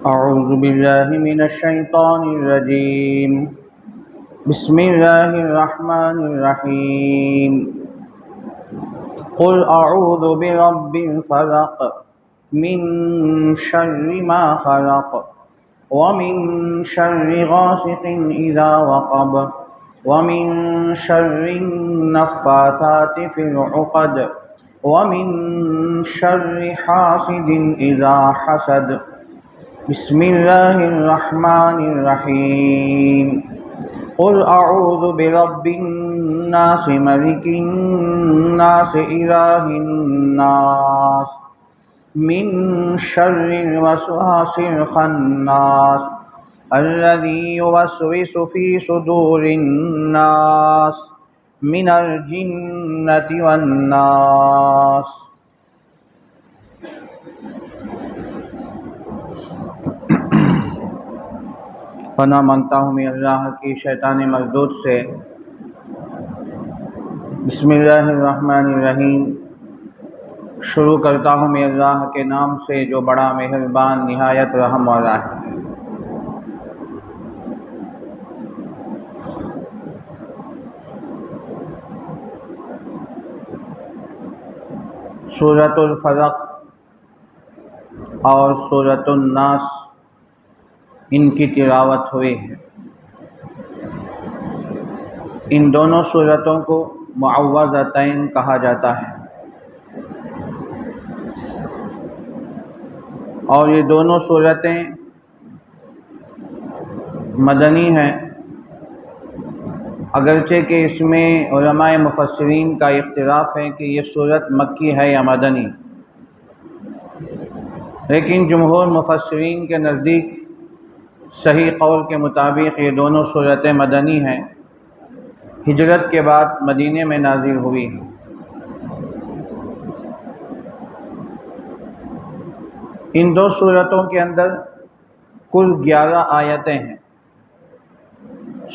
أعوذ بالله من الشيطان الرجيم. بسم الله الرحمن الرحيم. قل أعوذ برب الفلق من شر ما خلق ومن شر غاسق إذا وقب ومن شر النفاثات في العقد ومن شر حاسد إذا حسد. بسم الله الرحمن الرحيم. قل أعوذ برب الناس ملك الناس إله الناس من شر الوسواس الخناس الذي يوسوس في صدور الناس من الجنة والناس. پناہ مانگتا ہوں میں اللہ کی شیطان مردود سے. بسم اللہ الرحمن الرحیم. شروع کرتا ہوں میں اللہ کے نام سے جو بڑا مہربان نہایت رحم والا ہے. سورۃ الفلق اور سورۃ الناس ان کی تلاوت ہوئی ہے. ان دونوں سورتوں کو معوذتین کہا جاتا ہے اور یہ دونوں سورتیں مدنی ہیں، اگرچہ کہ اس میں علماء مفسرین کا اختلاف ہے کہ یہ سورت مکی ہے یا مدنی، لیکن جمہور مفسرین کے نزدیک صحیح قول کے مطابق یہ دونوں سورتیں مدنی ہیں، ہجرت کے بعد مدینے میں نازل ہوئی ہیں. ان دو سورتوں کے اندر کل 11 آیتیں ہیں.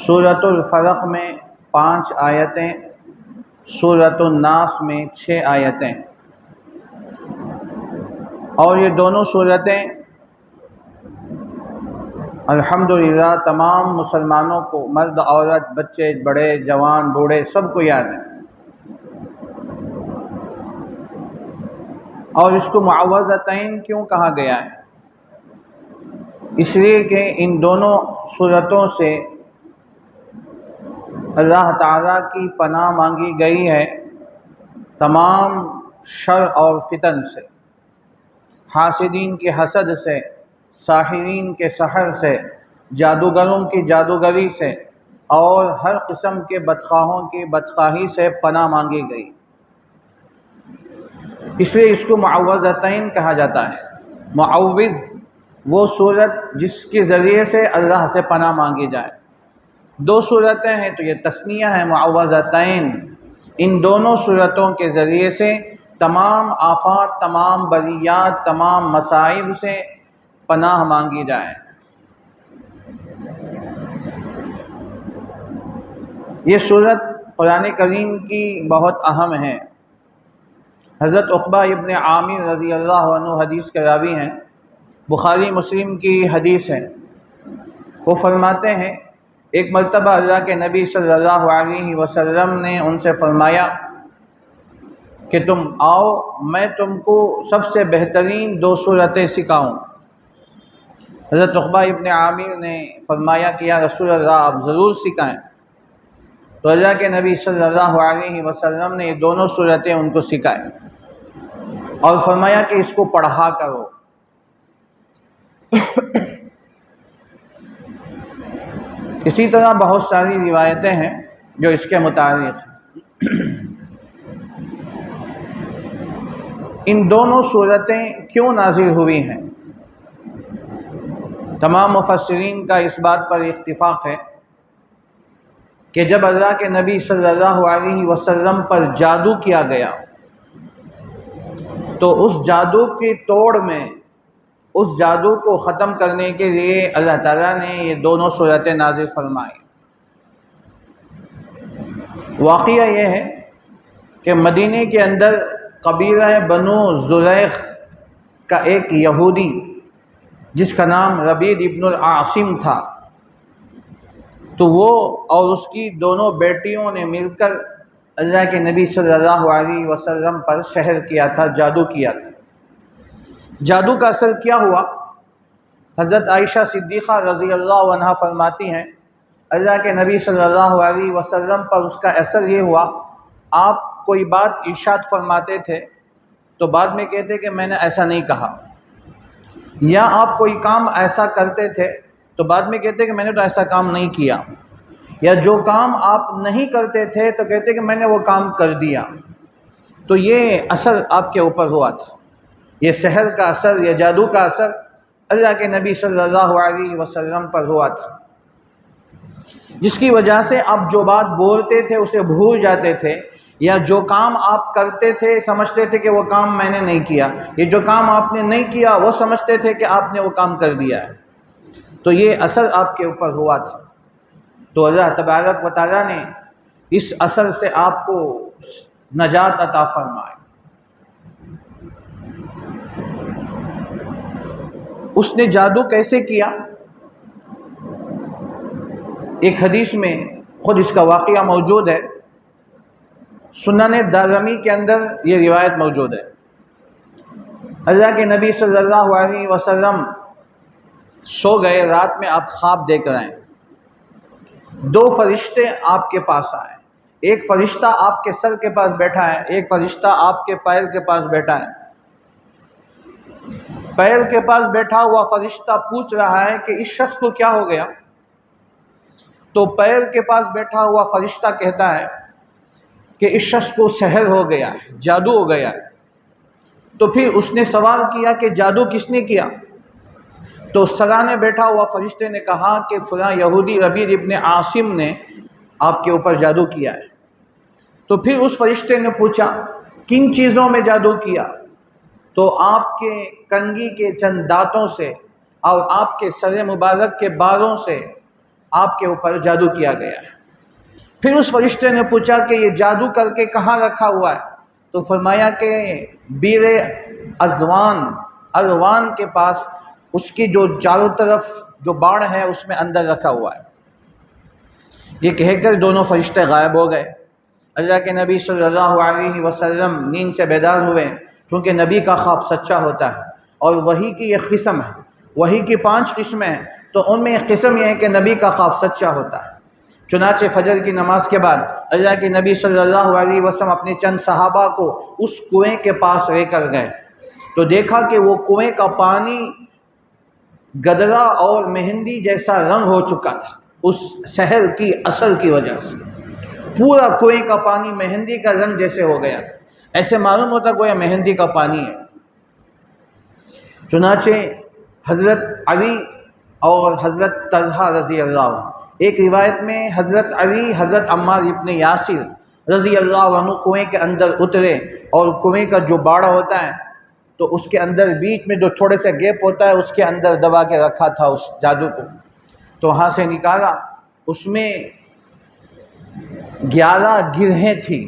سورۃ الفلق میں 5 آیتیں، سورۃ الناس میں 6 آیتیں، اور یہ دونوں سورتیں الحمدللہ تمام مسلمانوں کو، مرد عورت بچے بڑے جوان بوڑھے سب کو یاد ہے. اور اس کو معوذتین کیوں کہا گیا ہے؟ اس لیے کہ ان دونوں سورتوں سے اللہ تعالیٰ کی پناہ مانگی گئی ہے تمام شر اور فتن سے، حاسدین کے حسد سے، ساحرین کے سحر سے، جادوگروں کی جادوگری سے اور ہر قسم کے بدخواہوں کی بدخواہی سے پناہ مانگی گئی. اس لیے اس کو معوذتین کہا جاتا ہے. معوذ وہ صورت جس کے ذریعے سے اللہ سے پناہ مانگی جائے. 2 صورتیں ہیں تو یہ تثنیہ ہے معوذتین. ان دونوں صورتوں کے ذریعے سے تمام آفات، تمام بلیات، تمام مصائب سے پناہ مانگی جائے. یہ صورت قرآن کریم کی بہت اہم ہے. حضرت عقبہ ابن عامر رضی اللہ عنہ حدیث کے راوی ہیں، بخاری مسلم کی حدیث ہے. وہ فرماتے ہیں ایک مرتبہ اللہ کے نبی صلی اللہ علیہ وسلم نے ان سے فرمایا کہ تم آؤ، میں تم کو سب سے بہترین 2 صورتیں سکھاؤں. حضرت عقبہ ابن عامر نے فرمایا کہ یا رسول اللہ آپ ضرور سکھائیں. تو اللہ کے نبی صلی اللہ علیہ وسلم نے یہ دونوں صورتیں ان کو سکھائیں اور فرمایا کہ اس کو پڑھا کرو. اسی طرح بہت ساری روایتیں ہیں جو اس کے متعلق ہیں. ان دونوں صورتیں کیوں نازل ہوئی ہیں؟ تمام مفسرین کا اس بات پر اتفاق ہے کہ جب اللہ کے نبی صلی اللہ علیہ وسلم پر جادو کیا گیا تو اس جادو کی توڑ میں، اس جادو کو ختم کرنے کے لیے اللہ تعالیٰ نے یہ دونوں صورتیں نازل فرمائی. واقعہ یہ ہے کہ مدینے کے اندر قبیلہ بنو زریق کا ایک یہودی جس کا نام ربیع ابن العاصم تھا، تو وہ اور اس کی دونوں بیٹیوں نے مل کر اللہ کے نبی صلی اللہ علیہ وسلم پر سحر کیا تھا، جادو کیا تھا۔ جادو کا اثر کیا ہوا؟ حضرت عائشہ صدیقہ رضی اللہ عنہا فرماتی ہیں اللہ کے نبی صلی اللہ علیہ وسلم پر اس کا اثر یہ ہوا، آپ کوئی بات ارشاد فرماتے تھے تو بعد میں کہتے کہ میں نے ایسا نہیں کہا، یا آپ کوئی کام ایسا کرتے تھے تو بعد میں کہتے کہ میں نے تو ایسا کام نہیں کیا، یا جو کام آپ نہیں کرتے تھے تو کہتے کہ میں نے وہ کام کر دیا۔ تو یہ اثر آپ کے اوپر ہوا تھا، یہ سحر کا اثر، یہ جادو کا اثر اللہ کے نبی صلی اللہ علیہ وسلم پر ہوا تھا، جس کی وجہ سے آپ جو بات بولتے تھے اسے بھول جاتے تھے، یا جو کام آپ کرتے تھے سمجھتے تھے کہ وہ کام میں نے نہیں کیا، یہ جو کام آپ نے نہیں کیا وہ سمجھتے تھے کہ آپ نے وہ کام کر دیا ہے۔ تو یہ اثر آپ کے اوپر ہوا تھا، تو اللہ تبارک و تعالیٰ نے اس اثر سے آپ کو نجات عطا فرمائے۔ اس نے جادو کیسے کیا؟ ایک حدیث میں خود اس کا واقعہ موجود ہے، سنن دارمی کے اندر یہ روایت موجود ہے۔ اللہ کے نبی صلی اللہ علیہ وسلم سو گئے، رات میں آپ خواب دیکھ رہے ہیں، دو فرشتے آپ کے پاس آئے، ایک فرشتہ آپ کے سر کے پاس بیٹھا ہے، ایک فرشتہ آپ کے پیر کے پاس بیٹھا ہے۔ پیر کے پاس بیٹھا ہوا فرشتہ پوچھ رہا ہے کہ اس شخص کو کیا ہو گیا؟ تو پیر کے پاس بیٹھا ہوا فرشتہ کہتا ہے کہ اس شخص کو سحر ہو گیا ہے، جادو ہو گیا ہے۔ تو پھر اس نے سوال کیا کہ جادو کس نے کیا؟ تو سرانے بیٹھا ہوا فرشتے نے کہا کہ فلاں یہودی ربیع ابن عاصم نے آپ کے اوپر جادو کیا ہے۔ تو پھر اس فرشتے نے پوچھا کن چیزوں میں جادو کیا؟ تو آپ کے کنگھی کے چند دانتوں سے اور آپ کے سر مبارک کے بالوں سے آپ کے اوپر جادو کیا گیا ہے۔ پھر اس فرشتے نے پوچھا کہ یہ جادو کر کے کہاں رکھا ہوا ہے؟ تو فرمایا کہ بیر اروان کے پاس، اس کی جو چاروں طرف جو باڑ ہے اس میں اندر رکھا ہوا ہے۔ یہ کہہ کر دونوں فرشتے غائب ہو گئے۔ اللہ کے نبی صلی اللہ علیہ وسلم نیند سے بیدار ہوئے، چونکہ نبی کا خواب سچا ہوتا ہے، اور وحی کی ایک قسم ہے، وحی کی 5 قسمیں ہیں، تو ان میں ایک قسم یہ ہے کہ نبی کا خواب سچا ہوتا ہے۔ چنانچہ فجر کی نماز کے بعد اللہ کے نبی صلی اللہ علیہ وسلم اپنے چند صحابہ کو اس کنویں کے پاس لے کر گئے، تو دیکھا کہ وہ کنویں کا پانی گدرا اور مہندی جیسا رنگ ہو چکا تھا، اس سحر کی اثر کی وجہ سے پورا کنویں کا پانی مہندی کا رنگ جیسے ہو گیا تھا، ایسے معلوم ہوتا گویا مہندی کا پانی ہے۔ چنانچہ حضرت علی اور حضرت طلحہ رضی اللہ عنہ، ایک روایت میں حضرت علی حضرت عمار ابن یاسر رضی اللہ عنہ کنویں کے اندر اترے، اور کنویں کا جو باڑا ہوتا ہے تو اس کے اندر بیچ میں جو تھوڑے سے گیپ ہوتا ہے اس کے اندر دبا کے رکھا تھا اس جادو کو، تو وہاں سے نکالا، اس میں 11 گرہیں تھیں۔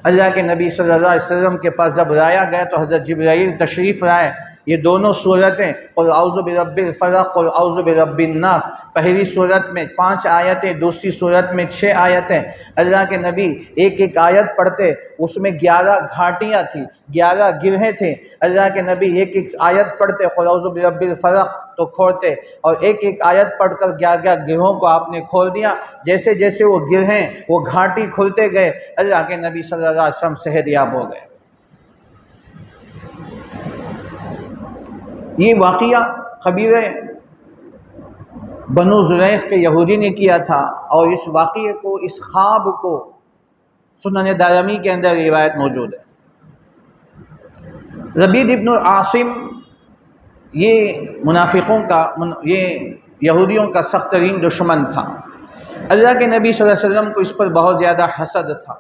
اللہ کے نبی صلی اللہ علیہ وسلم کے پاس جب لایا گیا تو حضرت جبرائیل تشریف لائے۔ یہ دونوں صورتیں قل اعوذ برب الفلق قل اعوذ برب الناس، پہلی صورت میں 5 آیتیں، دوسری صورت میں 6 آیتیں، اللہ کے نبی ایک ایک آیت پڑھتے، اس میں 11 گھاٹیاں تھیں، 11 گرہیں تھے، اللہ کے نبی ایک ایک آیت پڑھتے قل اعوذ برب الفلق تو کھولتے، اور ایک ایک آیت پڑھ کر 11 گرہوں کو آپ نے کھول دیا۔ جیسے جیسے وہ گرہیں وہ گھاٹی کھلتے گئے، اللہ کے نبی صلی اللہ علیہ وسلم صحت یاب ہو گئے۔ یہ واقعہ قبیلہ بنو زریق کے یہودی نے کیا تھا، اور اس واقعے کو، اس خواب کو سنن دارمی کے اندر روایت موجود ہے۔ ربیع ابن عاصم یہ منافقوں کا، یہ یہودیوں کا سخت ترین دشمن تھا۔ اللہ کے نبی صلی اللہ علیہ وسلم کو اس پر بہت زیادہ حسد تھا۔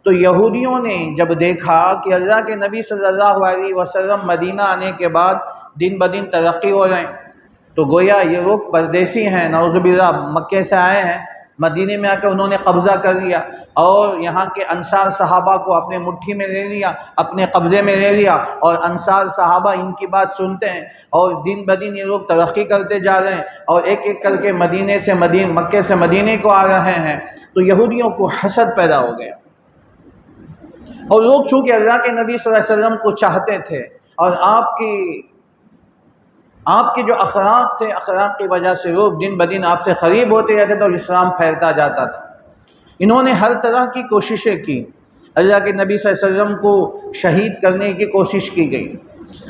تو یہودیوں نے جب دیکھا کہ اللہ کے نبی صلی اللہ علیہ وسلم مدینہ آنے کے بعد دن بدن ترقی ہو رہے ہیں، تو گویا یہ لوگ پردیسی ہیں، نعوذ باللہ مکے سے آئے ہیں، مدینے میں آ کے انہوں نے قبضہ کر لیا، اور یہاں کے انصار صحابہ کو اپنے مٹھی میں لے لیا، اپنے قبضے میں لے لیا، اور انصار صحابہ ان کی بات سنتے ہیں، اور دن بدن یہ لوگ ترقی کرتے جا رہے ہیں، اور ایک ایک کر کے مکے سے مدینے کو آ رہے ہیں۔ تو یہودیوں کو حسد پیدا ہو گیا، اور لوگ چونکہ اللہ کے نبی صلی اللہ علیہ وسلم کو چاہتے تھے، اور آپ کے جو اخلاق تھے، اخلاق کی وجہ سے لوگ دن بدن آپ سے قریب ہوتے جاتے تھے اور اسلام پھیلتا جاتا تھا۔ انہوں نے ہر طرح کی کوششیں کی، اللہ کے نبی صلی اللہ علیہ وسلم کو شہید کرنے کی کوشش کی گئی،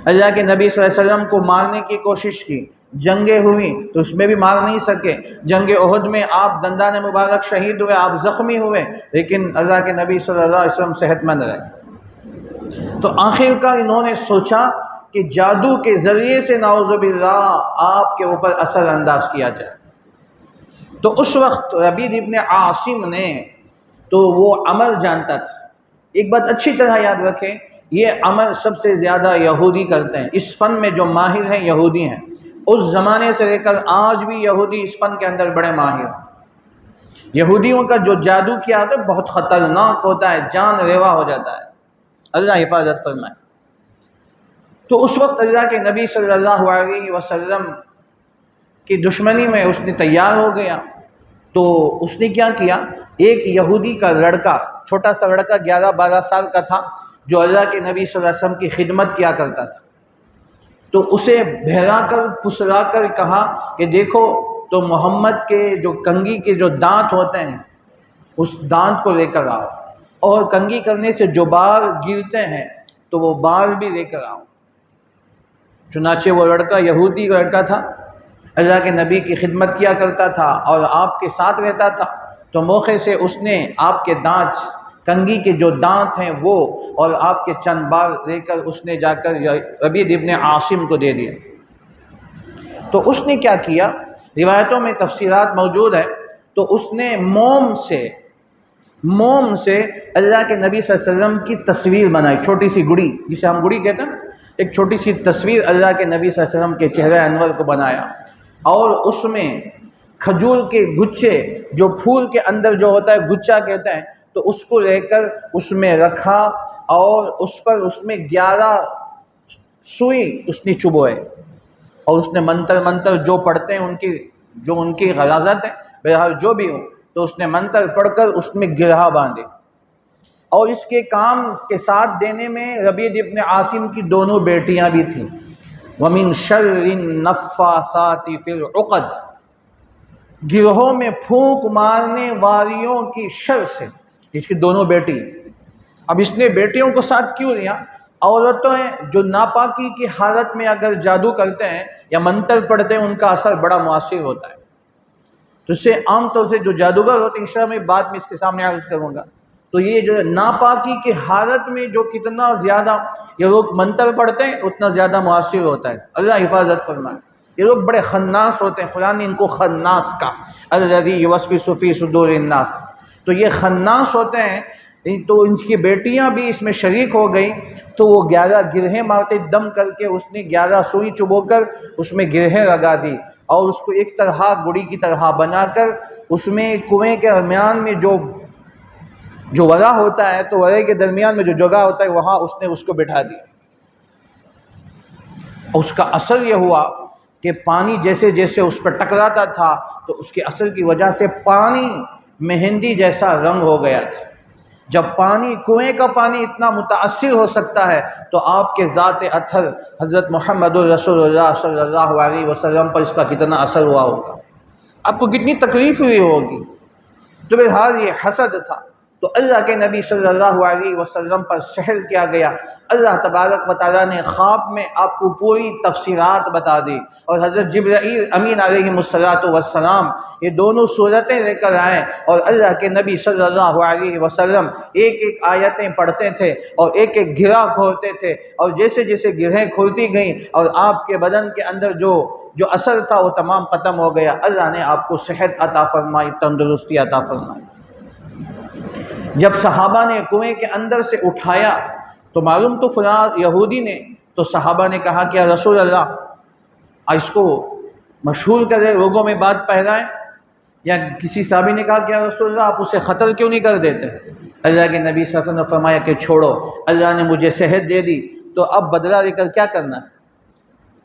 اللہ کے نبی صلی اللہ علیہ وسلم کو مارنے کی کوشش کی، جنگیں ہوئیں تو اس میں بھی مار نہیں سکے، جنگ احد میں آپ دندان مبارک شہید ہوئے، آپ زخمی ہوئے، لیکن اللہ کے نبی صلی اللہ علیہ وسلم صحت مند رہے۔ تو آخرکار انہوں نے سوچا کہ جادو کے ذریعے سے نعوذ باللہ آپ کے اوپر اثر انداز کیا جائے۔ تو اس وقت ربیع ابن عاصم نے تو وہ عمل جانتا تھا۔ ایک بات اچھی طرح یاد رکھیں، یہ عمل سب سے زیادہ یہودی کرتے ہیں، اس فن میں جو ماہر ہیں یہودی ہیں، اس زمانے سے لے کر آج بھی یہودی اس فن کے اندر بڑے ماہر ہیں۔ یہودیوں کا جو جادو کیا ہوتا ہے بہت خطرناک ہوتا ہے، جان لیوا ہو جاتا ہے، اللہ حفاظت فرمائے۔ تو اس وقت اللہ کے نبی صلی اللہ علیہ وسلم کی دشمنی میں اس نے تیار ہو گیا۔ تو اس نے کیا کیا، ایک یہودی کا لڑکا، چھوٹا سا لڑکا 11-12 سال کا تھا، جو اللہ کے نبی صلی اللہ علیہ وسلم کی خدمت کیا کرتا تھا، تو اسے بہلا کر پھسلا کر کہا کہ دیکھو تو محمد کے جو کنگھی کے جو دانت ہوتے ہیں اس دانت کو لے کر آؤ، اور کنگھی کرنے سے جو بال گرتے ہیں تو وہ بال بھی لے کر آؤ۔ چنانچہ وہ لڑکا یہودی لڑکا تھا، اللہ کے نبی کی خدمت کیا کرتا تھا اور آپ کے ساتھ رہتا تھا، تو موقع سے اس نے آپ کے دانت، کنگھی کے جو دانت ہیں وہ اور آپ کے چند بال لے کر اس نے جا کر ربیع ابن عاصم کو دے دیا۔ تو اس نے کیا کیا، روایتوں میں تفصیلات موجود ہے، تو اس نے موم سے اللہ کے نبی صلی اللہ علیہ وسلم کی تصویر بنائی، چھوٹی سی گڑی جسے ہم گڑی کہتے ہیں، ایک چھوٹی سی تصویر اللہ کے نبی صلی اللہ علیہ وسلم کے چہرہ انور کو بنایا، اور اس میں کھجور کے گچھے، جو پھول کے اندر جو ہوتا ہے گچھا کہتے ہیں، تو اس کو لے کر اس میں رکھا، اور اس میں 11 سوئی اس نے چبوئے، اور اس نے منتر جو پڑھتے ہیں ان کی غلاظت ہے، بہرحال جو بھی ہو، تو اس نے منتر پڑھ کر اس میں گرہا باندھے۔ اور اس کے کام کے ساتھ دینے میں ربیع ابن عاصم کی دونوں بیٹیاں بھی تھیں، وَمِن شَرِّ النَّفَّاثَاتِ فِي الْعُقَدِ، گروہوں میں پھونک مارنے والیوں کی شر سے، اس کی دونوں بیٹی۔ اب اس نے بیٹیوں کو ساتھ کیوں لیا؟ عورتوں جو ناپاکی کی حالت میں اگر جادو کرتے ہیں یا منتر پڑھتے ہیں ان کا اثر بڑا مؤثر ہوتا ہے، تو اس سے عام طور سے جو جادوگر ہوتے ہیں، انشاءاللہ میں بعد میں اس کے سامنے عرض کروں گا، تو یہ جو ناپاکی کی حالت میں جو کتنا زیادہ یہ لوگ منتر پڑھتے ہیں اتنا زیادہ مؤثر ہوتا ہے، اللہ حفاظت فرمائے۔ یہ لوگ بڑے خناس ہوتے ہیں، خدا نے ان کو خناس کا، الذی یوسوس فی صدور الناس، تو یہ خناس ہوتے ہیں۔ تو ان کی بیٹیاں بھی اس میں شریک ہو گئیں، تو وہ 11 گرہیں مارتے دم کر کے، اس نے 11 سوئی چبو کر اس میں گرہیں لگا دی، اور اس کو ایک طرح گڑی کی طرح بنا کر اس میں کنویں کے درمیان میں جو ورا ہوتا ہے، تو ورے کے درمیان میں جو جگہ ہوتا ہے وہاں اس نے اس کو بٹھا دیا۔ اس کا اثر یہ ہوا کہ پانی جیسے جیسے اس پر ٹکراتا تھا تو اس کے اثر کی وجہ سے پانی مہندی جیسا رنگ ہو گیا تھا۔ جب کنویں کا پانی اتنا متاثر ہو سکتا ہے تو آپ کے ذات اطہر حضرت محمد رسول اللہ صلی اللہ علیہ وسلم پر اس کا کتنا اثر ہوا ہوگا، آپ کو کتنی تکلیف ہوئی ہوگی۔ تو بہرحال یہ حسد تھا، تو اللہ کے نبی صلی اللہ علیہ وسلم پر سحر کیا گیا۔ اللہ تبارک و تعالیٰ نے خواب میں آپ کو پوری تفصیلات بتا دی، اور حضرت جبرائیل امین علیہ السلام یہ دونوں صورتیں لے کر آئے، اور اللہ کے نبی صلی اللہ علیہ وسلم ایک ایک آیتیں پڑھتے تھے اور ایک ایک گرہ کھولتے تھے، اور جیسے جیسے گرہیں کھلتی گئیں اور آپ کے بدن کے اندر جو اثر تھا وہ تمام ختم ہو گیا۔ اللہ نے آپ کو صحت عطا فرمائی، تندرستی عطا فرمائی۔ جب صحابہ نے کنویں کے اندر سے اٹھایا تو معلوم تو فلاں یہودی نے، تو صحابہ نے کہا کہ یا رسول اللہ اس کو مشہور کرے، لوگوں میں بات پھیلائیں۔ یا کسی صحابی نے کہا کہ یا رسول اللہ آپ اسے قتل کیوں نہیں کر دیتے؟ اللہ کے نبی صلی اللہ علیہ وسلم نے فرمایا کہ چھوڑو، اللہ نے مجھے صحت دے دی تو اب بدلہ لے کر کیا کرنا ہے،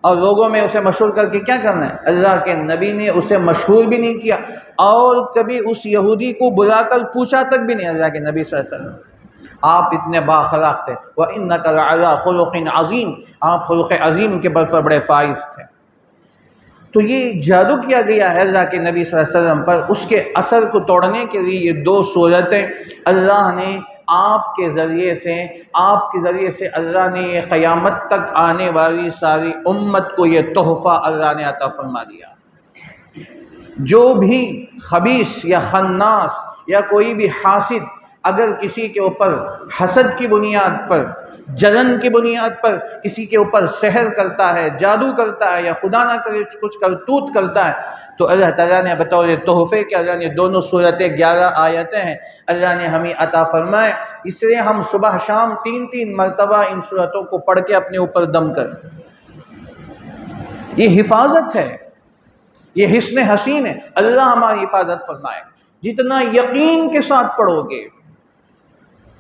اور لوگوں میں اسے مشہور کر کے کیا کرنا ہے؟ اللہ کے نبی نے اسے مشہور بھی نہیں کیا، اور کبھی اس یہودی کو بلا کر پوچھا تک بھی نہیں اللہ کے نبی صلی اللہ علیہ وسلم۔ آپ اتنے بااخلاق تھے، وَإِنَّكَ لَعَلَىٰ خُلُقٍ عَظِيمٍ، آپ خلق عظیم کے بل پر بڑے فائز تھے۔ تو یہ جادو کیا گیا ہے اللہ کے نبی صلی اللہ علیہ وسلم پر، اس کے اثر کو توڑنے کے لیے یہ دو صورتیں اللہ نے آپ کے ذریعے سے اللہ نے یہ قیامت تک آنے والی ساری امت کو یہ تحفہ اللہ نے عطا فرما دیا۔ جو بھی خبیث یا خناس یا کوئی بھی حاسد اگر کسی کے اوپر حسد کی بنیاد پر، جلن کی بنیاد پر کسی کے اوپر سحر کرتا ہے، جادو کرتا ہے، یا خدا نہ کرے کچھ کرتوت کرتا ہے، تو اللہ تعالیٰ نے بطور تحفے کے اللہ نے دونوں صورتیں 11 آیتیں ہیں اللہ نے ہمیں عطا فرمائے، اس لیے ہم صبح شام 3 مرتبہ ان صورتوں کو پڑھ کے اپنے اوپر دم کریں۔ یہ حفاظت ہے، یہ حصن حسین ہے، اللہ ہماری حفاظت فرمائے۔ جتنا یقین کے ساتھ پڑھو گے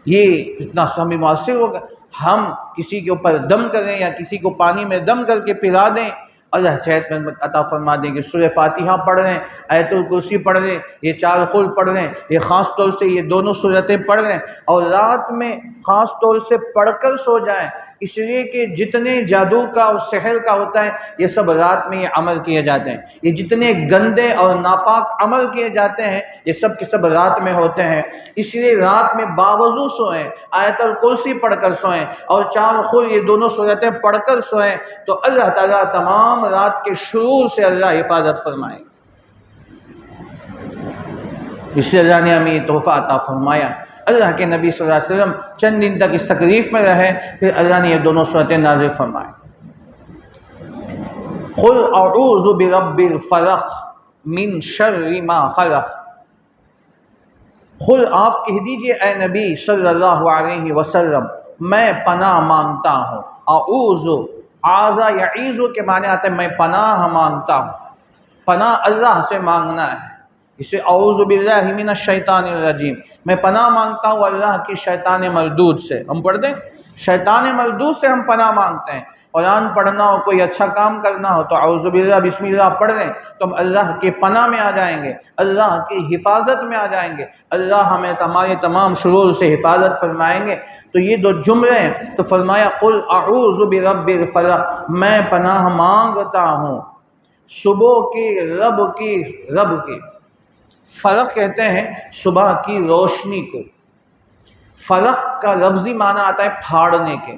یہ اتنا ہمیں مؤثر ہوگا۔ ہم کسی کے اوپر دم کریں یا کسی کو پانی میں دم کر کے پلا دیں، اللہ صحت میں عطا فرما دیں گے۔ سورہ فاتحہ پڑھ رہے ہیں، آیت الکرسی پڑھ رہے ہیں، یہ 4 قل پڑھ رہے ہیں، یہ خاص طور سے یہ دونوں صورتیں پڑھ رہے ہیں، اور رات میں خاص طور سے پڑھ کر سو جائیں، اس لیے کہ جتنے جادو کا اور سحر کا ہوتا ہے یہ سب رات میں یہ عمل کیے جاتے ہیں، یہ جتنے گندے اور ناپاک عمل کیے جاتے ہیں یہ سب کے سب رات میں ہوتے ہیں، اس لیے رات میں باوضو سوئیں، آیت الکرسی پڑھ کر سوئیں، اور 4 قل یہ دونوں صورتیں پڑھ کر سوئیں، تو اللہ تعالیٰ تمام رات کے شرور سے اللہ حفاظت فرمائے۔ اس لیے اللہ نے ہمیں یہ تحفہ عطا فرمایا۔ اللہ کے نبی صلی اللہ علیہ وسلم چند دن تک اس تکلیف میں رہے، پھر اللہ نے یہ دونوں صورتیں نازل فرمائیں۔ قل اعوذ برب الفلق من شر ما خلق، قل آپ کہہ دیجئے اے نبی صلی اللہ علیہ وسلم میں پناہ مانگتا ہوں۔ اعوذ، اعاذ یعیذ کے معنی آتا ہے میں پناہ مانگتا ہوں، پناہ اللہ سے مانگنا ہے، اسے اعوذ باللہ من الشیطان الرجیم، میں پناہ مانگتا ہوں اللہ کی شیطان مردود سے۔ ہم پڑھ دیں شیطان مردود سے ہم پناہ مانگتے ہیں۔ قرآن پڑھنا ہو، کوئی اچھا کام کرنا ہو تو اعوذ باللہ بسم اللہ پڑھ لیں تو ہم اللہ کے پناہ میں آ جائیں گے، اللہ کی حفاظت میں آ جائیں گے، اللہ ہمیں ہمارے تمام شرور سے حفاظت فرمائیں گے۔ تو یہ 2 جملے ہیں، تو فرمایا قل اعوذ برب الفلق، میں پناہ مانگتا ہوں صبح کی رب کی فلق کہتے ہیں صبح کی روشنی کو۔ فلق کا لفظی معنی آتا ہے پھاڑنے کے،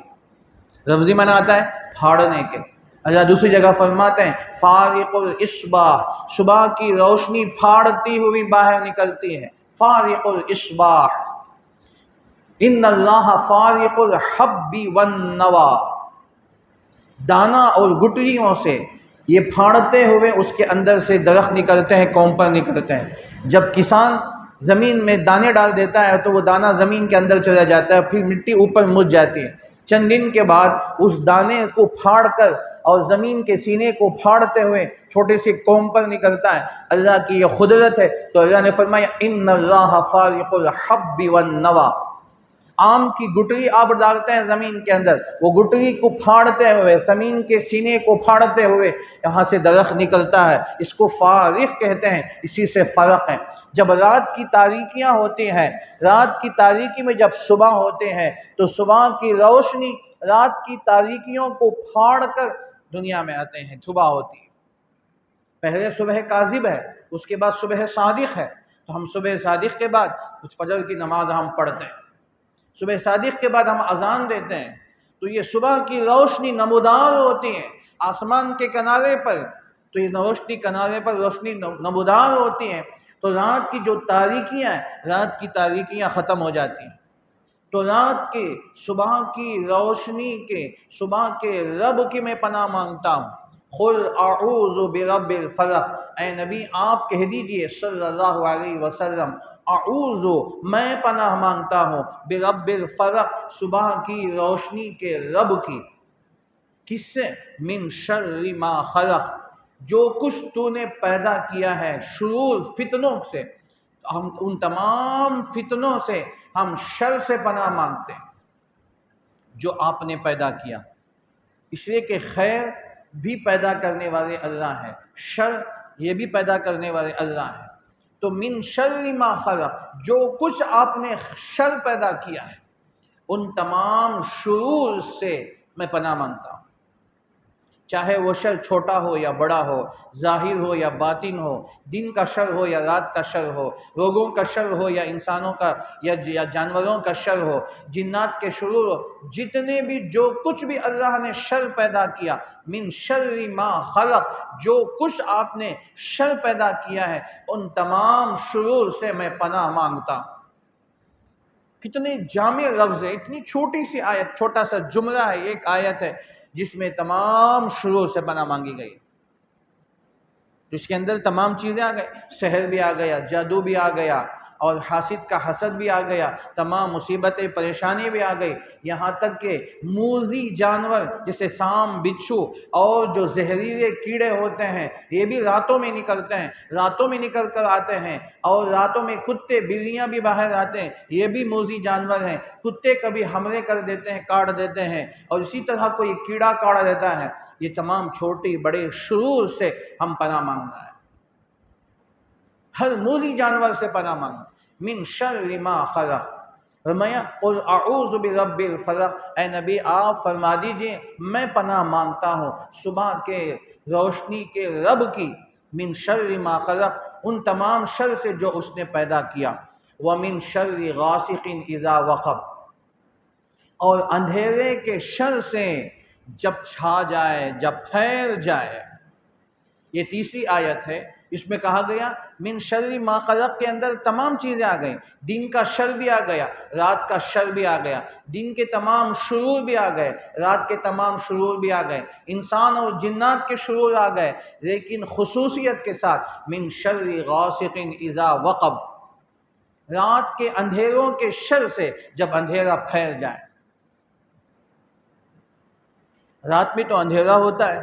لفظی معنی آتا ہے پھاڑنے کے۔ اللہ دوسری جگہ فرماتے ہیں فارق الاصباح، صبح کی روشنی پھاڑتی ہوئی باہر نکلتی ہے، فارق الاصباح، ان اللہ فارق الحب والنوى، دانا اور گٹلیوں سے یہ پھاڑتے ہوئے اس کے اندر سے درخت نکلتے ہیں، کومپر نکلتے ہیں۔ جب کسان زمین میں دانے ڈال دیتا ہے تو وہ دانہ زمین کے اندر چلا جاتا ہے، پھر مٹی اوپر مچ جاتی ہے، چند دن کے بعد اس دانے کو پھاڑ کر اور زمین کے سینے کو پھاڑتے ہوئے چھوٹے سے کومپر نکلتا ہے۔ اللہ کی یہ قدرت ہے، تو اللہ نے فرمایا ان اللہ فارق الحب والنوى، آم کی گٹلی آپ ڈالتے ہیں زمین کے اندر، وہ گٹلی کو پھاڑتے ہوئے زمین کے سینے کو پھاڑتے ہوئے یہاں سے درخت نکلتا ہے، اس کو فارق کہتے ہیں، اسی سے فرق ہے۔ جب رات کی تاریکیاں ہوتی ہیں، رات کی تاریکی میں جب صبح ہوتے ہیں تو صبح کی روشنی رات کی تاریکیوں کو پھاڑ کر دنیا میں آتے ہیں، صبح ہوتی ہے۔ پہلے صبح کاذب ہے، اس کے بعد صبح صادق ہے، تو ہم صبح صادق کے بعد کچھ فجر کی نماز ہم پڑھتے ہیں، صبح صادق کے بعد ہم اذان دیتے ہیں، تو یہ صبح کی روشنی نمودار ہوتی ہے آسمان کے کنارے پر، تو یہ روشنی کنارے پر روشنی نمودار ہوتی ہے، تو رات کی جو تاریکیاں ہیں، رات کی تاریکیاں ختم ہو جاتی ہیں، تو رات کے صبح کی روشنی کے صبح کے رب کی میں پناہ مانگتا ہوں۔ قل اعوذ برب الفلق، اے نبی آپ کہہ دیجئے صلی اللہ علیہ وسلم اعوذ، میں پناہ مانگتا ہوں برب الفلق، صبح کی روشنی کے رب کی، کس سے؟ من شر ما خلق، جو کچھ تو نے پیدا کیا ہے شرور فتنوں سے، ہم ان تمام فتنوں سے ہم شر سے پناہ مانگتے ہیں جو آپ نے پیدا کیا، اس لیے کہ خیر بھی پیدا کرنے والے اللہ ہیں، شر یہ بھی پیدا کرنے والے اللہ ہیں۔ تو من شر ما خلق، جو کچھ آپ نے شر پیدا کیا ہے ان تمام شرور سے میں پناہ مانگتا ہوں، چاہے وہ شر چھوٹا ہو یا بڑا ہو، ظاہر ہو یا باطن ہو، دن کا شر ہو یا رات کا شر ہو، لوگوں کا شر ہو یا انسانوں کا یا جانوروں کا شر ہو، جنات کے شرور ہو، جتنے بھی جو کچھ بھی اللہ نے شر پیدا کیا، من شر ما خلق، جو کچھ آپ نے شر پیدا کیا ہے ان تمام شرور سے میں پناہ مانگتا ہوں۔ کتنے جامع لفظ ہے، اتنی چھوٹی سی آیت، چھوٹا سا جملہ ہے، ایک آیت ہے جس میں تمام شرور سے پناہ مانگی گئی، جس کے اندر تمام چیزیں آ گئی، سحر بھی آ گیا، جادو بھی آ گیا، اور حاسد کا حسد بھی آ گیا، تمام مصیبتیں پریشانی بھی آ گئی، یہاں تک کہ موذی جانور جیسے سام، بچھو اور جو زہریلے کیڑے ہوتے ہیں یہ بھی راتوں میں نکلتے ہیں، راتوں میں نکل کر آتے ہیں، اور راتوں میں کتے بلیاں بھی باہر آتے ہیں، یہ بھی موذی جانور ہیں، کتے کبھی حملے کر دیتے ہیں، کاٹ دیتے ہیں، اور اسی طرح کوئی کیڑا کاٹ دیتا ہے۔ یہ تمام چھوٹی بڑے شرور سے ہم پناہ مانگنا ہے، ہر موذی جانور سے پناہ مانگنا، من شر ما خلق۔ فرمایا قل اعوذ برب الفلق، اے نبی آپ فرما دیجئے میں پناہ مانگتا ہوں صبح کے روشنی کے رب کی، من شر ما خلق، ان تمام شر سے جو اس نے پیدا کیا، ومن شر غاسق اذا وقب، اور اندھیرے کے شر سے جب چھا جائے، جب پھیل جائے۔ یہ تیسری آیت ہے، اس میں کہا گیا من شر ما خلق کے اندر تمام چیزیں آ گئیں، دن کا شر بھی آ گیا، رات کا شر بھی آ گیا، دن کے تمام شرور بھی آ گئے، رات کے تمام شرور بھی آ گئے، انسان اور جنات کے شرور آ گئے، لیکن خصوصیت کے ساتھ من شر غاسق اذا وقب، رات کے اندھیروں کے شر سے جب اندھیرا پھیل جائے۔ رات میں تو اندھیرا ہوتا ہے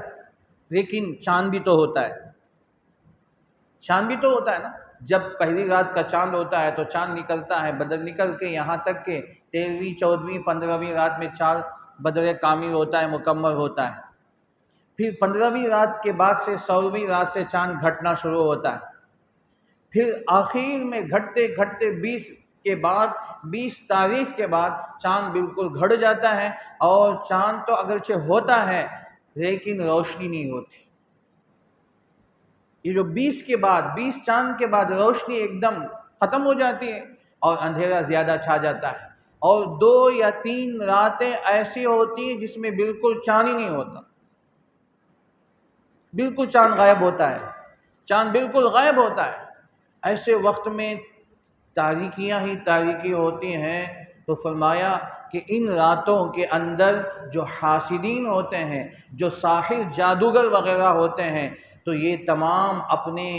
لیکن چاند بھی تو ہوتا ہے، چاند بھی تو ہوتا ہے نا، جب پہلی رات کا چاند ہوتا ہے تو چاند نکلتا ہے، بدر نکل کے یہاں تک کہ 13ویں 14ویں 15ویں رات میں چاند بدر کامل ہوتا ہے، مکمل ہوتا ہے، پھر 15ویں رات کے بعد سے 16ویں رات سے چاند گھٹنا شروع ہوتا ہے، پھر آخر میں گھٹتے گھٹتے 20 تاریخ کے بعد چاند بالکل گھٹ جاتا ہے، اور چاند تو اگرچہ ہوتا ہے لیکن روشنی نہیں ہوتی۔ یہ جو 20 چاند کے بعد روشنی ایک دم ختم ہو جاتی ہے اور اندھیرا زیادہ چھا جاتا ہے، اور 2 یا 3 راتیں ایسی ہوتی ہیں جس میں بالکل چاند ہی نہیں ہوتا، بالکل چاند غائب ہوتا ہے، چاند بالکل غائب ہوتا ہے۔ ایسے وقت میں تاریکیاں ہی تاریکی ہوتی ہیں، تو فرمایا کہ ان راتوں کے اندر جو حاسدین ہوتے ہیں، جو ساحر جادوگر وغیرہ ہوتے ہیں، تو یہ تمام اپنے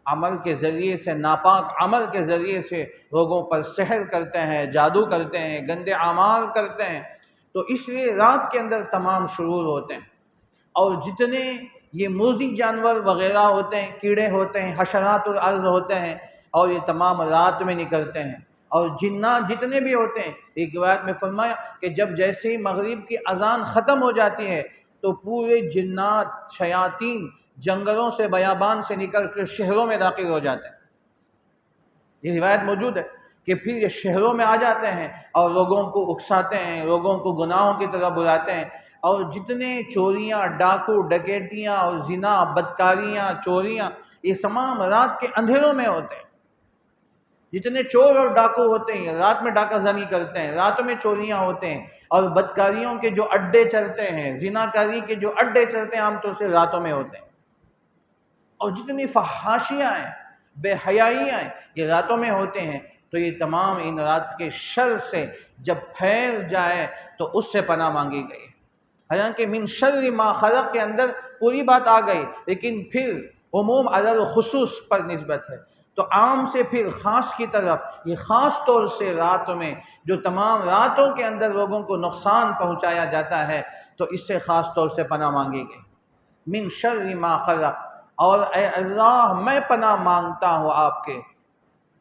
عمل کے ذریعے سے، ناپاک عمل کے ذریعے سے لوگوں پر سحر کرتے ہیں، جادو کرتے ہیں، گندے اعمال کرتے ہیں، تو اس لیے رات کے اندر تمام شرور ہوتے ہیں، اور جتنے یہ موذی جانور وغیرہ ہوتے ہیں، کیڑے ہوتے ہیں، حشرات الارض ہوتے ہیں، اور یہ تمام رات میں نکلتے ہیں، اور جنات جتنے بھی ہوتے ہیں، ایک روایت میں فرمایا کہ جب جیسے ہی مغرب کی اذان ختم ہو جاتی ہے تو پورے جنات شیاطین جنگلوں سے، بیابان سے نکل کر شہروں میں داخل ہو جاتے ہیں۔ یہ روایت موجود ہے کہ پھر یہ شہروں میں آ جاتے ہیں اور لوگوں کو اکساتے ہیں، لوگوں کو گناہوں کی طرف بلاتے ہیں، اور جتنے چوریاں، ڈاکو، ڈکیتیاں اور زنا، بدکاریاں، چوریاں، یہ تمام رات کے اندھیروں میں ہوتے ہیں۔ جتنے چور اور ڈاکو ہوتے ہیں رات میں ڈاکہ زنی کرتے ہیں، راتوں میں چوریاں ہوتے ہیں، اور بدکاریوں کے جو اڈے چلتے ہیں، زناکاری کے جو اڈے چلتے ہیں عام طور سے راتوں میں ہوتے ہیں، اور جتنی فحاشیاں ہیں، بے حیائیاں ہیں، یہ راتوں میں ہوتے ہیں۔ تو یہ تمام ان رات کے شر سے جب پھیل جائے تو اس سے پناہ مانگی گئی۔ حالانکہ من شر ما خلق کے اندر پوری بات آ گئی، لیکن پھر عموم علی الخصوص پر نسبت ہے، تو عام سے پھر خاص کی طرف، یہ خاص طور سے رات میں جو تمام راتوں کے اندر لوگوں کو نقصان پہنچایا جاتا ہے، تو اس سے خاص طور سے پناہ مانگی گئی۔ من شر ما خلق، اور اے اللہ میں پناہ مانگتا ہوں آپ کے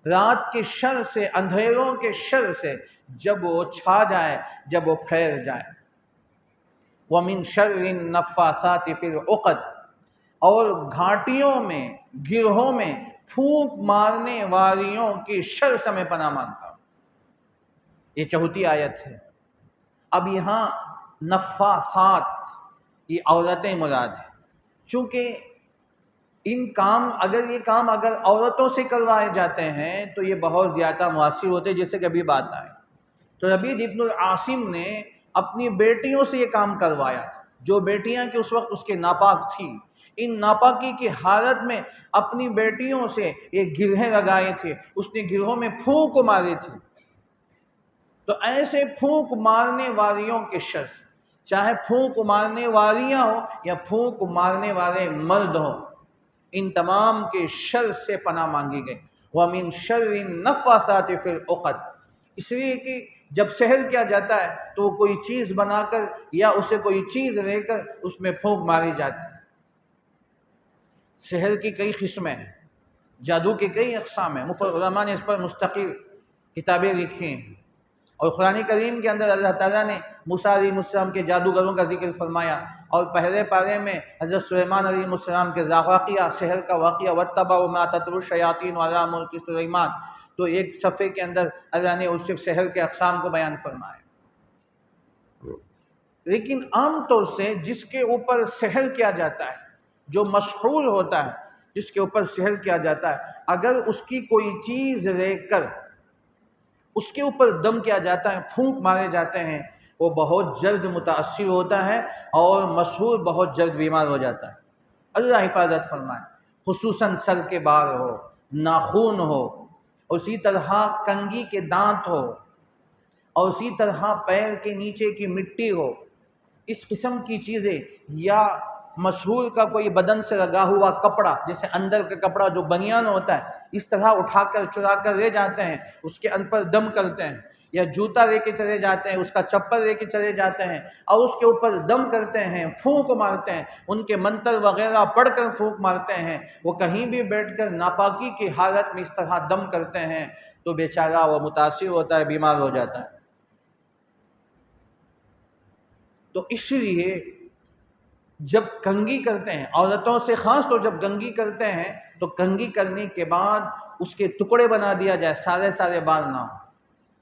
رات کے شر سے، اندھیروں کے شر سے، جب وہ چھا جائے، جب وہ پھیل جائے۔ وَمِن شَرِّ النَّفَّاثَاتِ فِي الْعُقَدِ، اور گھاٹیوں میں، گرہوں میں پھونک مارنے والیوں کی شر سے میں پناہ مانگتا ہوں۔ یہ 64 آیت ہے۔ اب یہاں نفاثات، یہ عورتیں مراد ہیں، چونکہ یہ کام اگر عورتوں سے کروائے جاتے ہیں تو یہ بہت زیادہ مؤثر ہوتے، جیسے کہ ابھی بات آئے۔ تو ربیع ابن العاصم نے اپنی بیٹیوں سے یہ کام کروایا تھا، جو بیٹیاں کہ اس وقت اس کے ناپاک تھیں، ان ناپاکی کی حالت میں اپنی بیٹیوں سے یہ گرہیں لگائے تھے، اس نے گرہوں میں پھونک ماری تھی۔ تو ایسے پھونک مارنے والیوں کے شر سے، چاہے پھونک مارنے والیاں ہوں یا پھونک مارنے والے مرد ہوں، ان تمام کے شر سے پناہ مانگی گئی۔ وَمِن شَرِّ النَّفَّاثَاتِ فِي الْعُقَدِ، اس لیے کہ جب سحر کیا جاتا ہے تو وہ کوئی چیز بنا کر یا اسے کوئی چیز لے کر اس میں پھونک ماری جاتی ہے۔ سحر کی کئی قسمیں ہیں، جادو کی کئی اقسام ہیں، مفت علماء نے اس پر مستقل کتابیں لکھی ہیں، اور قرآن کریم کے اندر اللہ تعالیٰ نے موسیٰ علیہ السلام کے جادوگروں کا ذکر فرمایا، اور پہلے پارے میں حضرت سلیمان علیہ السلام کے واقعہ، سحر کا واقعہ، وَاتَّبَعُوا مَا تَتْلُو الشَّيَاطِينُ عَلَىٰ مُلْكِ سلیمان، تو ایک صفحے کے اندر اللہ نے اس سحر کے اقسام کو بیان فرمایا۔ لیکن عام طور سے جس کے اوپر سحر کیا جاتا ہے، جو مسحور ہوتا ہے، جس کے اوپر سحر کیا جاتا ہے، اگر اس کی کوئی چیز لے کر اس کے اوپر دم کیا جاتا ہے، پھونک مارے جاتے ہیں، وہ بہت جلد متاثر ہوتا ہے اور مسحور بہت جلد بیمار ہو جاتا ہے۔ اللہ حفاظت فرمائے۔ خصوصاً سر کے بال ہو، ناخون ہو، اسی طرح کنگھی کے دانت ہو، اور اسی طرح پیر کے نیچے کی مٹی ہو، اس قسم کی چیزیں، یا مسحور کا کوئی بدن سے لگا ہوا کپڑا، جیسے اندر کا کپڑا جو بنیان ہوتا ہے، اس طرح اٹھا کر چرا کر لے جاتے ہیں، اس کے اوپر دم کرتے ہیں، یا جوتا لے کے چلے جاتے ہیں، اس کا چپل لے کے چلے جاتے ہیں اور اس کے اوپر دم کرتے ہیں، پھونک مارتے ہیں، ان کے منتر وغیرہ پڑھ کر پھونک مارتے ہیں۔ وہ کہیں بھی بیٹھ کر ناپاکی کی حالت میں اس طرح دم کرتے ہیں تو بیچارہ وہ متاثر ہوتا ہے، بیمار ہو جاتا ہے۔ تو اس لیے جب کنگھی کرتے ہیں عورتوں سے، خاص طور جب کنگھی کرتے ہیں تو کنگھی کرنے کے بعد اس کے ٹکڑے بنا دیا جائے، سارے بال نہ ہوں۔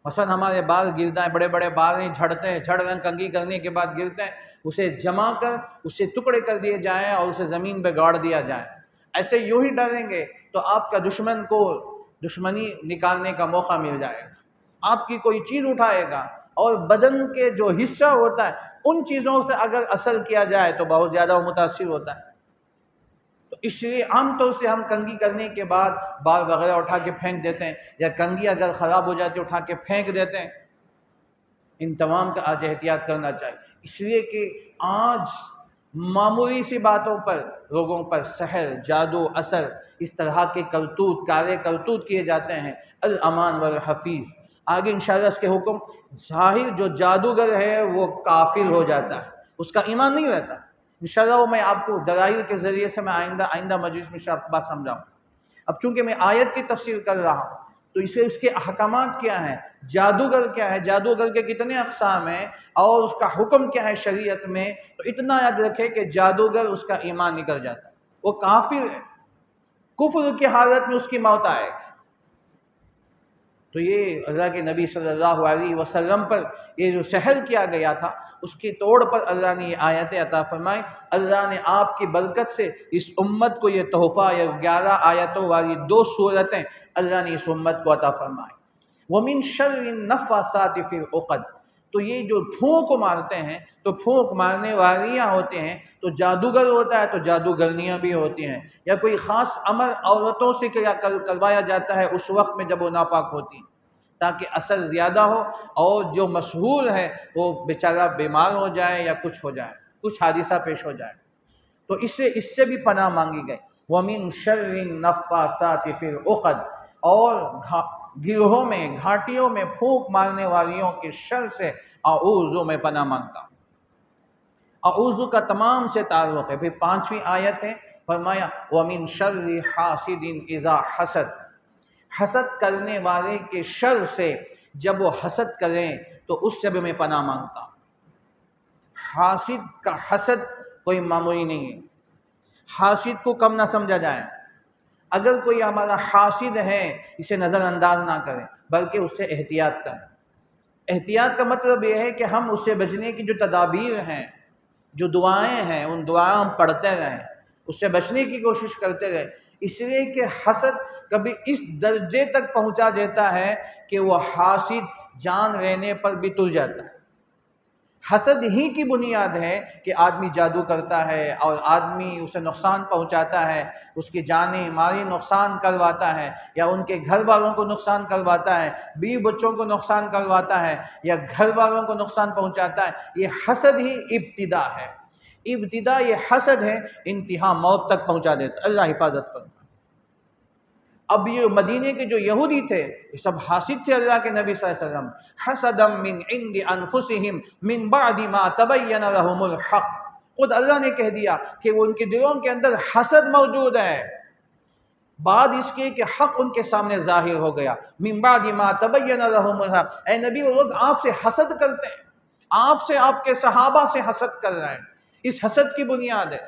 مثلا ہمارے بال گرتا ہے، بڑے بڑے بال نہیں جھڑتے ہیں، جھڑ رہے کنگھی کرنے کے بعد گرتے ہیں، اسے جما کر اسے ٹکڑے کر دیے جائیں اور اسے زمین پہ گاڑ دیا جائے۔ ایسے یوں ہی ڈالیں گے تو آپ کا دشمن کو دشمنی نکالنے کا موقع مل جائے گا۔ آپ کی کوئی چیز اٹھائے گا اور بدن کے جو حصہ ہوتا ہے ان چیزوں سے اگر اثر کیا جائے تو بہت زیادہ وہ متاثر ہوتا ہے۔ تو اس لیے عام طور سے ہم کنگھی کرنے کے بعد بال وغیرہ اٹھا کے پھینک دیتے ہیں، یا کنگھی اگر خراب ہو جاتی ہے اٹھا کے پھینک دیتے ہیں۔ ان تمام کا آج احتیاط کرنا چاہیے، اس لیے کہ آج معمولی سی باتوں پر لوگوں پر سحر، جادو، اثر، اس طرح کے کرتوت، کارے کرتوت کیے جاتے ہیں۔ الامان والحفیظ، آگے انشاءاللہ اس کے حکم، ظاہر جو جادوگر ہے وہ کافر ہو جاتا ہے، اس کا ایمان نہیں رہتا۔ انشاءاللہ وہ میں آپ کو دلائل کے ذریعے سے میں آئندہ مجلس میں آپ کو بات سمجھاؤں۔ اب چونکہ میں آیت کی تفسیر کر رہا ہوں تو اس کے احکامات کیا ہیں، جادوگر کیا ہے، جادوگر کے کتنے اقسام ہیں اور اس کا حکم کیا ہے شریعت میں، تو اتنا یاد رکھے کہ جادوگر اس کا ایمان نکل جاتا ہے، وہ کافر ہے، کفر کی حالت میں اس کی موت آئے گی۔ تو یہ اللہ کے نبی صلی اللہ علیہ وسلم پر یہ جو سحر کیا گیا تھا اس کی توڑ پر اللہ نے یہ آیتیں عطا فرمائی۔ اللہ نے آپ کی برکت سے اس امت کو یہ تحفہ، یہ 11 آیتوں والی 2 سورتیں اللہ نے اس امت کو عطا فرمائی۔ وَمِن شَرِّ النَّفَّاثَاتِ فِي الْعُقَدِ، تو یہ جو پھونک مارتے ہیں تو پھونک مارنے والیاں ہوتے ہیں، تو جادوگر ہوتا ہے تو جادوگرنیاں بھی ہوتی ہیں، یا کوئی خاص عمل عورتوں سے کروایا جاتا ہے اس وقت میں جب وہ ناپاک ہوتی ہیں تاکہ اثر زیادہ ہو اور جو مسحور ہے وہ بیچارہ بیمار ہو جائے یا کچھ ہو جائے، کچھ حادثہ پیش ہو جائے، تو اس سے بھی پناہ مانگی گئی۔ وَمِن شَرِّ النَّفَّاثَاتِ فِي الْعُقَدِ، اور گرہوں میں، گھاٹیوں میں پھونک مارنے والیوں کے شر سے اعوذ، میں پناہ مانگتا ہوں۔ اعوذ کا تمام سے تعلق ہے۔ پھر 5ویں آیت ہے، فرمایا وَمِن شَرِّ حَاسِدٍ إِذَا حَسَدَ، حسد کرنے والے کے شر سے جب وہ حسد کریں تو اس سے بھی میں پناہ مانگتا ہوں۔ حاسد کا حسد کوئی معمولی نہیں ہے، حاسد کو کم نہ سمجھا جائے۔ اگر کوئی ہمارا حاسد ہے اسے نظر انداز نہ کریں بلکہ اس سے احتیاط کریں۔ احتیاط کا مطلب یہ ہے کہ ہم اس سے بچنے کی جو تدابیر ہیں، جو دعائیں ہیں، ان دعائیں ہم پڑھتے رہیں، اس سے بچنے کی کوشش کرتے رہیں، اس لیے کہ حسد کبھی اس درجے تک پہنچا دیتا ہے کہ وہ حاسد جان لینے پر بھی تل جاتا ہے۔ حسد ہی کی بنیاد ہے کہ آدمی جادو کرتا ہے اور آدمی اسے نقصان پہنچاتا ہے، اس کی جانی مالی نقصان کرواتا ہے، یا ان کے گھر والوں کو نقصان کرواتا ہے، بیوی بچوں کو نقصان کرواتا ہے، یا گھر والوں کو نقصان پہنچاتا ہے۔ یہ حسد ہی ابتدا ہے، ابتدا یہ حسد ہے، انتہا موت تک پہنچا دیتا ہے۔ اللہ حفاظت فرمائے۔ اب یہ مدینے کے جو یہودی تھے یہ سب حاسد تھے اللہ کے نبی صلی اللہ علیہ وسلم۔ حسدا من عند انفسهم من بعد ما تبین لهم الحق، خود اللہ نے کہہ دیا کہ وہ ان کے دلوں کے اندر حسد موجود ہے بعد اس کے کہ حق ان کے سامنے ظاہر ہو گیا۔ من بعد ما تبین لهم الحق، اے نبی وہ لوگ آپ سے حسد کرتے ہیں، آپ سے، آپ کے صحابہ سے حسد کر رہے ہیں۔ اس حسد کی بنیاد ہے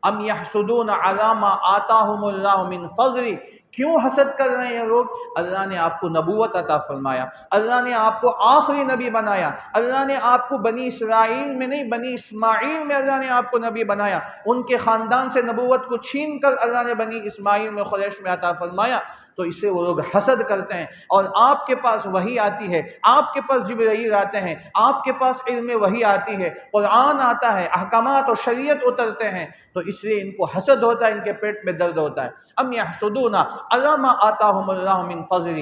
ام یحسدون علی ما آتاہم اللہ من فضل، کیوں حسد کر رہے ہیں یہ لوگ؟ اللہ نے آپ کو نبوت عطا فرمایا، اللہ نے آپ کو آخری نبی بنایا، اللہ نے آپ کو بنی اسرائیل میں نہیں بنی اسماعیل میں اللہ نے آپ کو نبی بنایا، ان کے خاندان سے نبوت کو چھین کر اللہ نے بنی اسماعیل میں قریش میں عطا فرمایا، تو اس سے وہ لوگ حسد کرتے ہیں۔ اور آپ کے پاس وحی آتی ہے، آپ کے پاس جبرائیل آتے ہیں، آپ کے پاس علم وحی آتی ہے، قرآن آتا ہے، احکامات اور شریعت اترتے ہیں، تو اس لیے ان کو حسد ہوتا ہے، ان کے پیٹ میں درد ہوتا ہے۔ ام یحسدون علی ما آتاہم اللہ من فضل،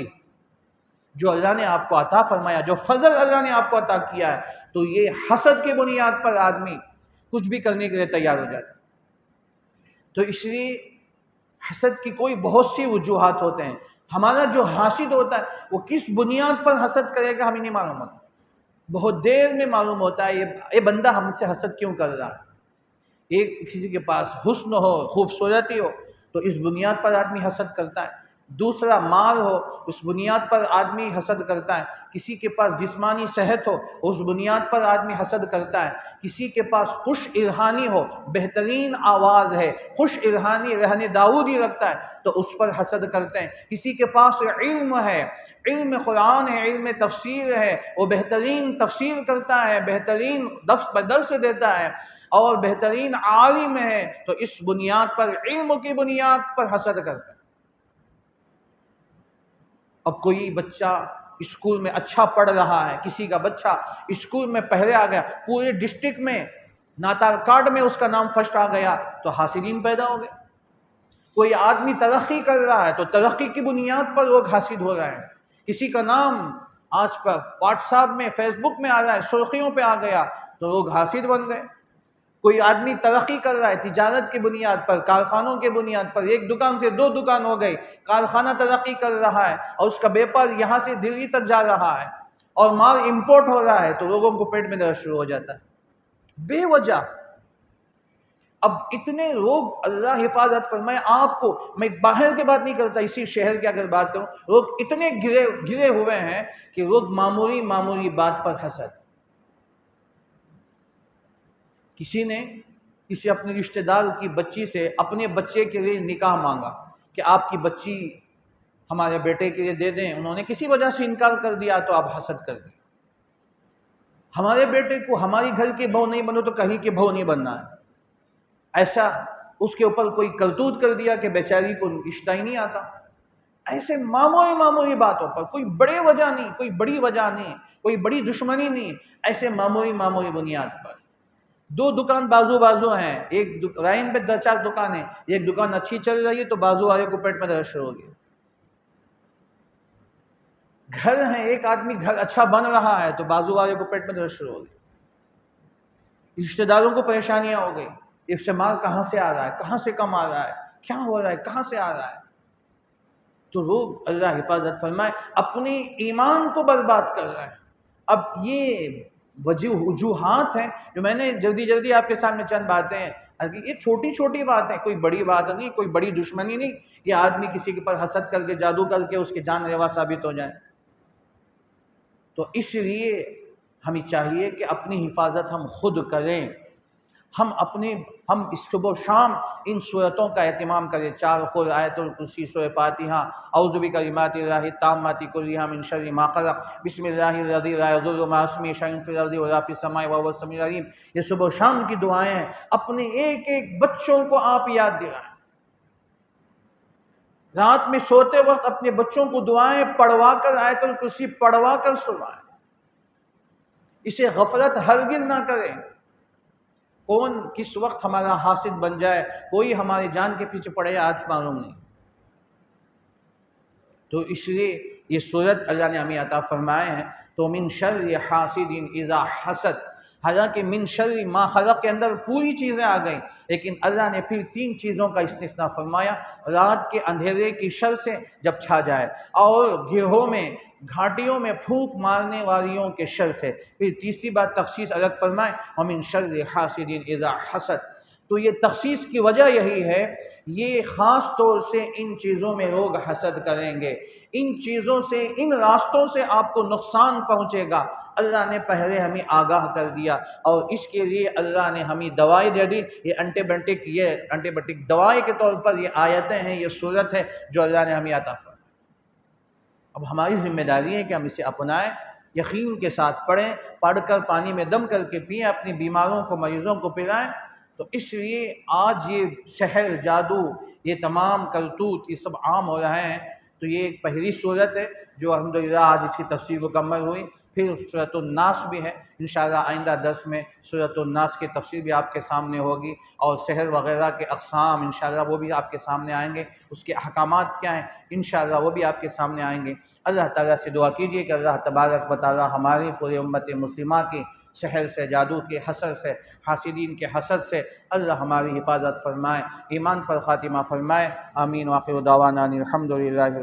جو اللہ نے آپ کو عطا فرمایا، جو فضل اللہ نے آپ کو عطا کیا ہے، تو یہ حسد کی بنیاد پر آدمی کچھ بھی کرنے کے لیے تیار ہو جاتا ہے۔ تو اس لیے حسد کی کوئی بہت سی وجوہات ہوتے ہیں۔ ہمارا جو حاسد ہوتا ہے وہ کس بنیاد پر حسد کرے گا ہمیں نہیں معلوم ہوتا، بہت دیر میں معلوم ہوتا ہے یہ بندہ ہم سے حسد کیوں کر رہا ہے۔ ایک کسی کے پاس حسن ہو، خوبصورتی ہو، تو اس بنیاد پر آدمی حسد کرتا ہے۔ دوسرا مال ہو، اس بنیاد پر آدمی حسد کرتا ہے۔ کسی کے پاس جسمانی صحت ہو، اس بنیاد پر آدمی حسد کرتا ہے۔ کسی کے پاس خوش ارحانی ہو، بہترین آواز ہے، خوش ارحانی رہنے داؤدی رکھتا ہے، تو اس پر حسد کرتے ہیں۔ کسی کے پاس علم ہے، علم قرآن ہے، علم تفسیر ہے، وہ بہترین تفسیر کرتا ہے، بہترین درس دیتا ہے اور بہترین عالم ہے، تو اس بنیاد پر، علم کی بنیاد پر حسد کرتا ہے۔ اب کوئی بچہ اسکول میں اچھا پڑھ رہا ہے، کسی کا بچہ اسکول میں پہلے آ گیا، پورے ڈسٹرکٹ میں ناتار کارڈ میں اس کا نام فرسٹ آ گیا، تو حاسدین پیدا ہو گئے۔ کوئی آدمی ترقی کر رہا ہے تو ترقی کی بنیاد پر لوگ حاسد ہو رہے ہیں۔ کسی کا نام آج پر واٹس ایپ میں، فیس بک میں آ رہا ہے، سرخیوں پہ آ گیا، تو لوگ حاسد بن گئے۔ کوئی آدمی ترقی کر رہا ہے تجارت کی بنیاد پر، کارخانوں کی بنیاد پر، ایک دکان سے 2 دکان ہو گئی، کارخانہ ترقی کر رہا ہے اور اس کا بیپار یہاں سے دلی تک جا رہا ہے اور مال امپورٹ ہو رہا ہے، تو لوگوں کو پیٹ میں درد شروع ہو جاتا ہے بے وجہ۔ اب اتنے لوگ، اللہ حفاظت فرمائے آپ کو، میں باہر کی بات نہیں کرتا، اسی شہر کی اگر بات کروں، لوگ اتنے گرے ہوئے ہیں کہ لوگ معمولی بات پر حسد۔ کسی نے کسی اپنے رشتہ دار کی بچی سے اپنے بچے کے لیے نکاح مانگا کہ آپ کی بچی ہمارے بیٹے کے لیے دے دیں، انہوں نے کسی وجہ سے انکار کر دیا تو آپ حسد کر دیں۔ ہمارے بیٹے کو ہماری گھر کی بہو نہیں بنو تو کہیں کی بہو نہیں بننا ہے، ایسا اس کے اوپر کوئی کرتوت کر دیا کہ بیچاری کو رشتہ ہی نہیں آتا۔ ایسے معمولی باتوں پر، کوئی بڑے وجہ نہیں، کوئی بڑی وجہ نہیں، کوئی بڑی دشمنی نہیں، ایسے معمولی بنیاد پر 2 دکان بازو ہیں، ایک لائن پہ 4 دکانیں، ایک دکان اچھی چل رہی ہے تو بازو والے کو پیٹ میں درد شروع ہو گیا۔ گھر ہے، ایک آدمی گھر اچھا بن رہا ہے تو بازو والے کو پیٹ میں درد شروع ہو گئی۔ رشتہ داروں کو پریشانیاں ہو گئی، اس سے مال کہاں سے آ رہا ہے، کہاں سے کم آ رہا ہے، کیا ہو رہا ہے، کہاں سے آ رہا ہے، تو لوگ، اللہ حفاظت فرمائے، اپنے ایمان کو برباد کر رہے ہیں۔ اب یہ وجوہات ہیں جو میں نے جلدی آپ کے سامنے چند باتیں ہیں، یہ چھوٹی چھوٹی باتیں، کوئی بڑی بات نہیں، کوئی بڑی دشمنی نہیں کہ آدمی کسی کے پر حسد کر کے جادو کر کے اس کے جان لیوا ثابت ہو جائے۔ تو اس لیے ہمیں چاہیے کہ اپنی حفاظت ہم خود کریں، ہم صبح و شام ان صورتوں کا اہتمام کریں، 4 خود، آیت الکرسی، سورہ فاتحہ، اعوذ بکلمات اللہ التامات کلھا من شر ما خلق، بسم اللہ الذی لا یضر مع اسمہ شیء فی الارض ولا فی السماء وهو السمیع العلیم۔ یہ صبح و شام کی دعائیں ہیں، اپنے ایک ایک بچوں کو آپ یاد دلائیں، رات میں سوتے وقت اپنے بچوں کو دعائیں پڑھوا کر، آیت الکرسی پڑھوا کر سنائیں، اسے غفلت ہرگز نہ کریں۔ کون کس وقت ہمارا حاسد بن جائے، کوئی ہماری جان کے پیچھے پڑے آج معلوم نہیں۔ تو اس لیے یہ صورت اللہ نے ہمیں عطا فرمائے ہیں۔ تو من شر حاسد اذا حسد، حالانکہ من شر ما خلق کے اندر پوری چیزیں آ گئیں، لیکن اللہ نے پھر 3 چیزوں کا استثناء فرمایا، رات کے اندھیرے کی شر سے جب چھا جائے، اور گروہوں میں، گھاٹیوں میں پھونک مارنے والیوں کے شر سے، پھر تیسری بات تخصیص الگ فرمائے، ومن شر حاسد اذا حسد۔ تو یہ تخصیص کی وجہ یہی ہے، یہ خاص طور سے ان چیزوں میں لوگ حسد کریں گے، ان چیزوں سے، ان راستوں سے آپ کو نقصان پہنچے گا، اللہ نے پہلے ہمیں آگاہ کر دیا، اور اس کے لیے اللہ نے ہمیں دوائی دے دی، یہ اینٹی بائیوٹک دوائی کے طور پر یہ آیتیں ہیں، یہ صورت ہے جو اللہ نے ہمیں عطا فرمائی۔ اب ہماری ذمہ داری ہے کہ ہم اسے اپنائیں، یقین کے ساتھ پڑھیں، پڑھ کر پانی میں دم کر کے پئیں، اپنی بیماروں کو، مریضوں کو پلائیں۔ تو اس لیے آج یہ سحر، جادو، یہ تمام کرتوت، یہ سب عام ہو رہے ہیں۔ تو یہ ایک پہلی صورت ہے جو الحمدللہ آج اس کی تفسیر مکمل ہوئی۔ پھر سورۃ الناس بھی ہے، انشاءاللہ آئندہ درس میں سورۃ الناس کی تفسیر بھی آپ کے سامنے ہوگی، اور سحر وغیرہ کے اقسام انشاءاللہ وہ بھی آپ کے سامنے آئیں گے، اس کے احکامات کیا ہیں انشاءاللہ وہ بھی آپ کے سامنے آئیں گے۔ اللہ تعالیٰ سے دعا کیجیے کہ اللہ تبارک و تعالیٰ ہماری پوری امت مسلمہ کی سحر سے، جادو کے حسد سے، حاسدین کے حسد سے اللہ ہماری حفاظت فرمائے، ایمان پر خاتمہ فرمائے۔ آمین۔ وآخر دعوانا ان الحمد للہ۔